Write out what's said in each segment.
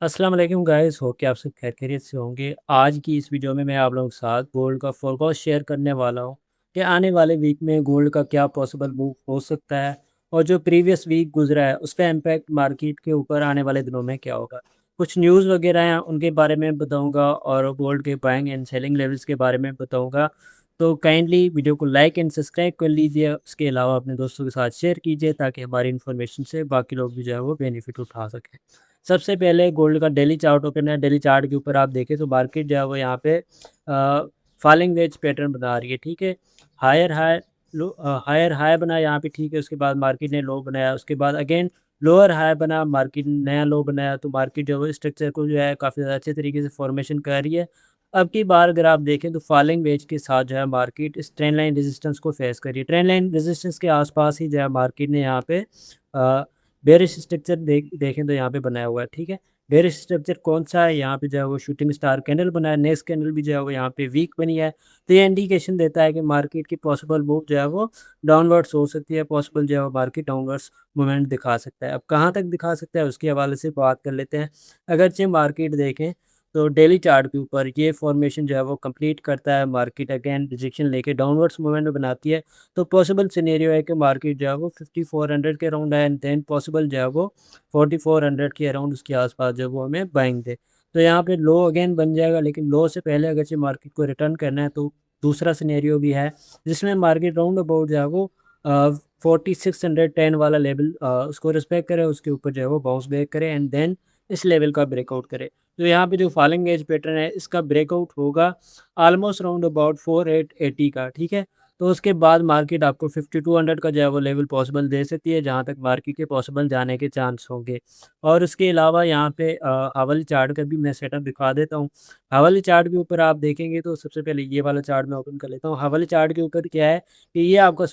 अस्सलाम वालेकुम गाइस, हो के आप सब खैर खैरियत से होंगे। आज की इस वीडियो में मैं आप लोगों के साथ गोल्ड का फोरकास्ट शेयर करने वाला हूँ कि आने वाले वीक में गोल्ड का क्या पॉसिबल मूव हो सकता है और जो प्रीवियस वीक गुजरा है उसका इम्पैक्ट मार्केट के ऊपर आने वाले दिनों में क्या होगा। कुछ न्यूज़ वगैरह हैं उनके बारे में बताऊँगा और गोल्ड के बाइंग एंड सेलिंग लेवल्स के बारे में बताऊँगा। तो काइंडली वीडियो को लाइक एंड सब्सक्राइब कर लीजिए, उसके अलावा अपने दोस्तों के साथ शेयर कीजिए ताकि हमारी इन्फॉर्मेशन से बाकी लोग भी जो है वो बेनिफिट उठा सकें। सबसे पहले गोल्ड का डेली चार्ट ओपन है। डेली चार्ट के ऊपर आप देखें तो मार्केट जो है वो यहाँ पे फॉलिंग वेज पैटर्न बना रही है, ठीक है। Higher high low, higher high बना यहाँ पे, ठीक है। उसके बाद मार्केट ने लो बनाया, उसके बाद अगेन लोअर हाई बना, मार्केट ने नया लो बनाया। तो मार्केट जो है स्ट्रक्चर को जो है काफ़ी ज़्यादा अच्छे तरीके से फॉर्मेशन कर रही है। अब की बार अगर आप देखें तो फॉलिंग वेज के साथ जो है मार्केट इस ट्रेंड लाइन रेजिस्टेंस को फेस कर रही है। ट्रेंड लाइन रेजिस्टेंस के आसपास ही जो है मार्केट ने यहाँ पे बेरिश स्ट्रक्चर देखें तो यहाँ पे बनाया हुआ है, ठीक है। बेरिश स्ट्रक्चर कौन सा है, यहाँ पे जो है वो शूटिंग स्टार कैंडल बना है। नेक्स्ट कैंडल भी जो है वो यहाँ पे वीक बनी है। तो ये इंडिकेशन देता है कि मार्केट की पॉसिबल मूव जो है वो डाउनवर्ड्स हो सकती है। पॉसिबल जो है वो मार्केट डाउनवर्ड्स मूवमेंट दिखा सकता है। अब कहाँ तक दिखा सकता है उसके हवाले से बात कर लेते हैं। अगरचे मार्केट देखें तो डेली चार्ट के ऊपर ये फॉर्मेशन जो है वो कंप्लीट करता है, मार्केट अगेन रिजेक्शन लेके डाउनवर्ड्स मूवमेंट में बनाती है। तो पॉसिबल सिनेरियो है कि मार्केट जो है वो 5400 के अराउंड है एंड देन पॉसिबल जो है वो 4400 के अराउंड उसके आसपास जो है वो हमें बाइंग दे। तो यहाँ पे लो अगेन बन जाएगा, लेकिन लो से पहले अगर से मार्केट को रिटर्न करना है तो दूसरा सिनेरियो भी है जिसमें मार्केट राउंड अबाउट जो है वो 4610 वाला लेवल उसको रिस्पेक्ट करे, उसके ऊपर जो है वो बाउंस बैक करे एंड देन इस लेवल का ब्रेकआउट करे। तो यहाँ पे जो फॉलिंग एज पैटर्न है इसका ब्रेकआउट होगा ऑलमोस्ट राउंड अबाउट 4880 का, ठीक है। तो उसके बाद मार्केट आपको 5200 का जो है वो लेवल पॉसिबल दे सकती है, जहाँ तक मार्केट के पॉसिबल जाने के चांस होंगे। और उसके अलावा यहाँ पे हावरली चार्ट का भी मैं सेटअप दिखा देता हूँ। हावरली चार्ट के ऊपर आप देखेंगे तो सबसे पहले ये वाला चार्ट मैं ओपन कर लेता हूँ। हावरली चार्ट के ऊपर क्या है कि ये आपका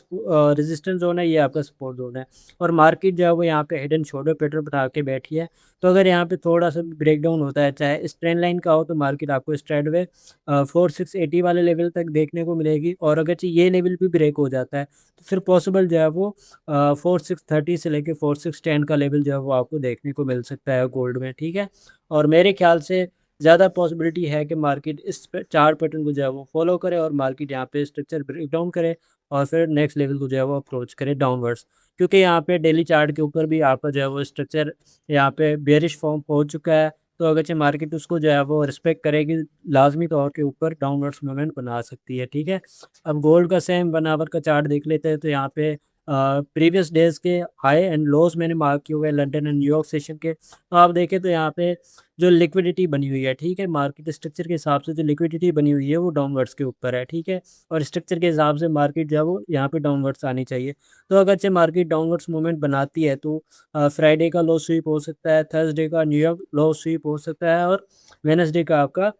रेजिस्टेंस जोन है, ये आपका सपोर्ट जोन है। और मार्केट जो है वो यहाँ पे हेड एंड शोल्डर पैटर्न बना के बैठी है। तो अगर यहाँ पे थोड़ा सा ब्रेक डाउन होता है, चाहे इस ट्रेंड लाइन का हो, तो मार्केट आपको स्ट्रेट वे 4680 वाले लेवल तक देखने को मिलेगी। और अगर ये लेवल भी ब्रेक हो जाता है तो फिर पॉसिबल जो है वो 4630 से लेके 4610 का लेवल जो है वो आपको देखने को मिल सकता है गोल्ड में, ठीक है। और मेरे ख्याल से ज़्यादा पॉसिबिलिटी है कि मार्केट इस चार पैटर्न को जो है वो फॉलो करे और मार्केट यहाँ पे स्ट्रक्चर ब्रेक डाउन करे और फिर नेक्स्ट लेवल को जो है वो अप्रोच करे डाउनवर्ड्स। क्योंकि यहाँ पे डेली चार्ट के ऊपर भी आपका जो है वो स्ट्रक्चर यहाँ पे बेरिश फॉर्म पहुँच चुका है। तो अगरचे मार्केट उसको जो है वो रिस्पेक्ट करेगी, लाजमी तौर के ऊपर डाउनवर्ड्स मूवमेंट बना सकती है, ठीक है। अब गोल्ड का सेम 1 आवर का चार्ट देख लेते हैं। तो यहाँ पे प्रीवियस डेज के हाई एंड लोज मैंने मार्क किए हुए हैं लंदन एंड न्यूयॉर्क सेशन के। तो आप देखें तो यहाँ पे जो लिक्विडिटी बनी हुई है, ठीक है, मार्केट स्ट्रक्चर के हिसाब से जो लिक्विडिटी बनी हुई है वो डाउनवर्ड्स के ऊपर है, ठीक है। और स्ट्रक्चर के हिसाब से मार्केट जो है वो यहाँ पे डाउनवर्ड्स आनी चाहिए। तो अगरचे मार्केट डाउनवर्ड्स मूवमेंट बनाती है तो फ्राइडे का लो स्वीप हो सकता है, थर्सडे का न्यूयॉर्क लो स्वीप हो सकता है और वेडनेसडे का आपका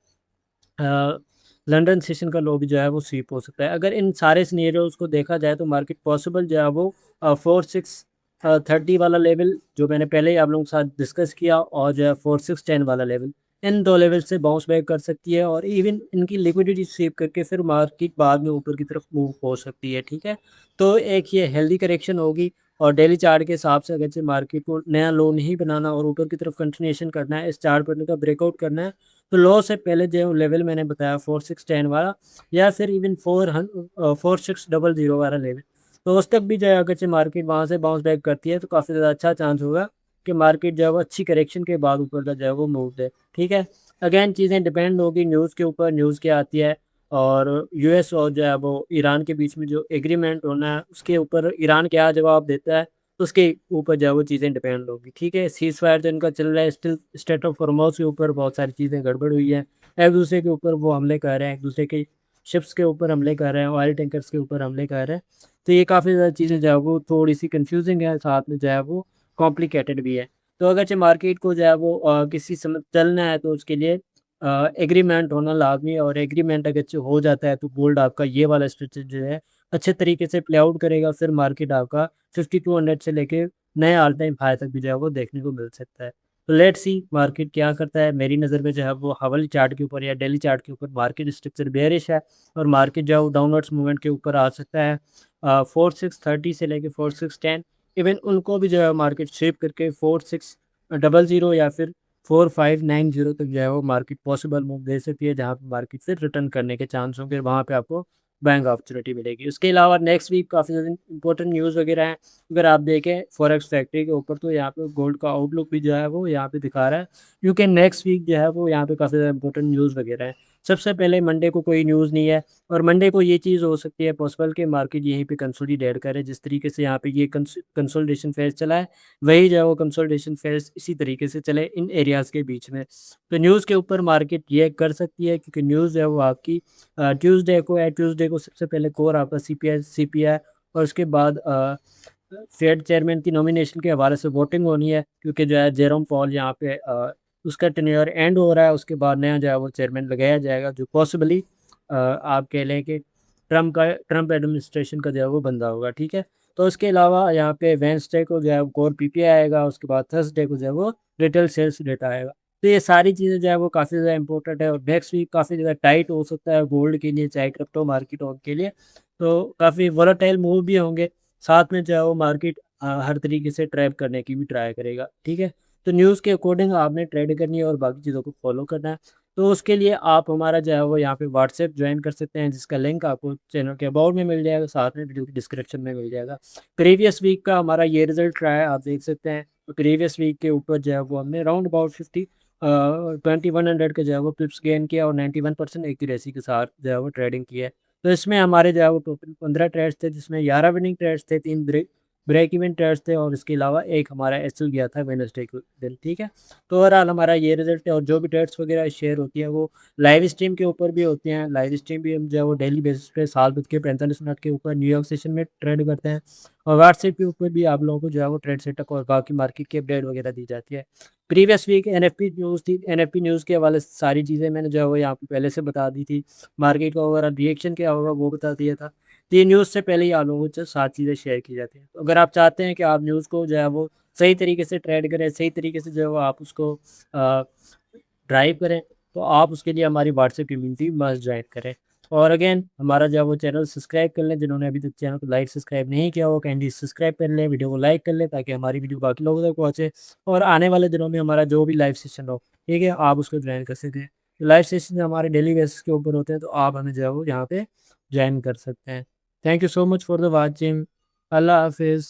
लंदन सेशन का लो भी जो है वो स्वीप हो सकता है। अगर इन सारे सिनेरियोज़ को देखा जाए तो मार्केट पॉसिबल जो है वो 4630 वाला लेवल जो मैंने पहले ही आप लोगों के साथ डिस्कस किया और जो है 4610 वाला लेवल, इन दो लेवल से बाउंस बैक कर सकती है और इवन इनकी लिक्विडिटी स्वीप करके फिर मार्केट बाद में ऊपर की तरफ मूव हो सकती है, ठीक है। तो एक ये हेल्दी करेक्शन होगी। और डेली चार्ट के हिसाब से अगर से मार्केट को नया लो नहीं बनाना और ऊपर की तरफ कंटिन्यूएशन करना है, इस चार्ट पैटर्न का ब्रेकआउट करना है, तो लो से पहले जो लेवल मैंने बताया 4610 वाला या फिर इवन 4600 वाला लेवल, तो उस तक भी जो है अगर से मार्केट वहाँ से बाउंस बैक करती है तो काफ़ी ज़्यादा अच्छा चांस होगा कि मार्केट जो है वो अच्छी करेक्शन के बाद ऊपर का जो है वो मूव दे, ठीक है। अगेन चीज़ें डिपेंड होगी न्यूज़ के ऊपर, न्यूज़ क्या आती है और यूएस और जो है वो ईरान के बीच में जो एग्रीमेंट होना है उसके ऊपर ईरान क्या जवाब देता है, तो उसके ऊपर जो है वो चीज़ें डिपेंड होगी, ठीक है। सीज़ फायर जो इनका चल रहा है स्टिल स्टेट ऑफ हॉर्मोज़ के ऊपर बहुत सारी चीज़ें गड़बड़ हुई है। एक दूसरे के ऊपर वो हमले कर रहे हैं, एक दूसरे के शिप्स के ऊपर हमले कर रहे हैं, ऑयल टैंकर्स के ऊपर हमले कर रहे हैं। तो ये काफ़ी ज़्यादा चीज़ें जो है वो थोड़ी-सी कन्फ्यूज़िंग है, साथ में जो है वो कॉम्प्लिकेटेड भी है। तो अगरचे मार्केट को जो है वो किसी समय चलना है तो उसके लिए एग्रीमेंट होना लाज़मी है और एग्रीमेंट अगरचे हो जाता है तो गोल्ड आपका ये वाला स्ट्रक्चर जो है अच्छे तरीके से प्ले आउट करेगा। फिर मार्केट आपका 5200 से लेके नए ऑल टाइम हाई तक भी जो है वो देखने को मिल सकता है। तो लेट्स सी मार्केट क्या करता है। मेरी नज़र में जो है वो हावरली चार्ट के ऊपर या डेली चार्ट के ऊपर मार्केट स्ट्रक्चर बेयरिश है और मार्केट जो है वो डाउनवर्ड्स मूवमेंट के ऊपर आ सकता है। 4630 से लेके 4610 इवन उनको भी जो है मार्केट शेप करके 4600 या फिर 4590 तक जो है वो मार्केट पॉसिबल मूव दे सकती है, जहाँ पे मार्केट से रिटर्न करने के चांस होंगे, वहाँ पे आपको बाइंग अपॉर्चुनिटी मिलेगी। उसके अलावा नेक्स्ट वीक काफ़ी ज़्यादा इंपॉर्टेंट न्यूज़ वगैरह हैं। अगर आप देखें फॉरेक्स फैक्ट्री के ऊपर, तो यहाँ पे गोल्ड का आउटलुक भी जो है वो यहाँ पे दिखा रहा है, क्योंकि नेक्स्ट वीक जो है वो यहाँ पे काफ़ी ज़्यादा इंपॉर्टेंट न्यूज़ वगैरह है। सबसे पहले मंडे को कोई न्यूज़ नहीं है, और मंडे को ये चीज़ हो सकती है पॉसिबल कि मार्केट यहीं पे कंसोलिडेट करे, जिस तरीके से यहाँ पे ये कंसोलिडेशन फेज चला है, वही जो है वो कंसोलिडेशन फेज इसी तरीके से चले इन एरियाज़ के बीच में। तो न्यूज़ के ऊपर मार्केट ये कर सकती है, क्योंकि न्यूज़ है वो आपकी ट्यूसडे को सबसे पहले कोर आपका सीपीआई, और उसके बाद फेड चेयरमैन की नॉमिनेशन के हवाले से वोटिंग होनी है, क्योंकि जो है जेरोम पॉल यहाँ पे उसका टेन्योर एंड हो रहा है। उसके बाद नया जो है वो चेयरमैन लगाया जाएगा, जो पॉसिबली आप कह लें कि ट्रम्प एडमिनिस्ट्रेशन का जो है वो बंदा होगा, ठीक है। तो उसके अलावा यहाँ पे वेडनेसडे को जो है कोर पीपीआई आएगा, उसके बाद थर्सडे को जो है वो रिटेल सेल्स डेटा आएगा। तो ये सारी चीज़ें जो है वो काफ़ी ज़्यादा इंपॉर्टेंट है, और नेक्स्ट वीक काफ़ी ज़्यादा टाइट हो सकता है गोल्ड के लिए, चाहे क्रिप्टो मार्केट हो के लिए। तो काफ़ी वोलेटाइल मूव भी होंगे, साथ में जो है वो मार्केट हर तरीके से ट्रैप करने की भी ट्राई करेगा, ठीक है। तो न्यूज़ के अकॉर्डिंग आपने ट्रेड करनी है और बाकी चीज़ों को फॉलो करना है। तो उसके लिए आप हमारा जो है वो यहाँ पे व्हाट्सएप ज्वाइन कर सकते हैं, जिसका लिंक आपको चैनल के अबाउट में मिल जाएगा, साथ में वीडियो की डिस्क्रिप्शन में मिल जाएगा। प्रीवियस वीक का हमारा ये रिजल्ट रहा है, आप देख सकते हैं। तो प्रीवियस वीक के ऊपर जो है वो हमने राउंड अबाउट 2100 का जो है वो पिप्स गेन किया, और 91% एक्यूरेसी के साथ जो है वो ट्रेडिंग की है। तो इसमें हमारे जो है वो टोटल 15 ट्रेड्स थे, जिसमें 11 विनिंग ट्रेड्स थे, 3 ब्रेक इवन ट्रेड्स थे, और इसके अलावा एक हमारा एसएल गया था वेडनेसडे के दिन, ठीक है। तो ओवरऑल हमारा ये रिजल्ट है, और जो भी ट्रेड्स वगैरह शेयर होती हैं वो लाइव स्ट्रीम के ऊपर भी होती हैं। लाइव स्ट्रीम भी हम जो है वो डेली बेसिस पे 7:45 के ऊपर न्यूयॉर्क सेशन में ट्रेड करते हैं, और व्हाट्सएप के ऊपर भी आप लोगों को जो है वो ट्रेड सेटअप और बाकी मार्केट की अपडेट वगैरह दी जाती है। प्रीवियस वीक एनएफपी न्यूज़ थी, एनएफपी न्यूज़ के हवाले से सारी चीज़ें मैंने जो है वो यहाँ पे पहले से बता दी थी। मार्केट का ओवरऑल रिएक्शन क्या होगा वो बता दिया था। तो ये न्यूज़ से पहले ही आप लोगों से 7 चीज़ें शेयर की जाती हैं। तो अगर आप चाहते हैं कि आप न्यूज़ को जो है वो सही तरीके से ट्रेड करें, सही तरीके से जो है वो आप उसको अ, ड्राइव करें, तो आप उसके लिए हमारी व्हाट्सएप कम्युनिटी मस्ट ज्वाइन करें। और अगेन हमारा जो है वो चैनल सब्सक्राइब कर लें, जिन्होंने अभी तक चैनल को लाइक सब्सक्राइब नहीं किया हो काइंडली सब्सक्राइब कर लें, वीडियो को लाइक कर लें, ताकि हमारी वीडियो बाकी लोगों तक पहुँचे, और आने वाले दिनों में हमारा जो भी लाइव सेशन हो, ठीक है, आप उसको ज्वाइन कर सकते हैं। लाइव सेशन हमारे डेली बेसिस के ऊपर होते हैं, तो आप हमें जो है वो यहाँ पे ज्वाइन कर सकते हैं। Thank you so much for the watching. अल्लाह हाफिज़।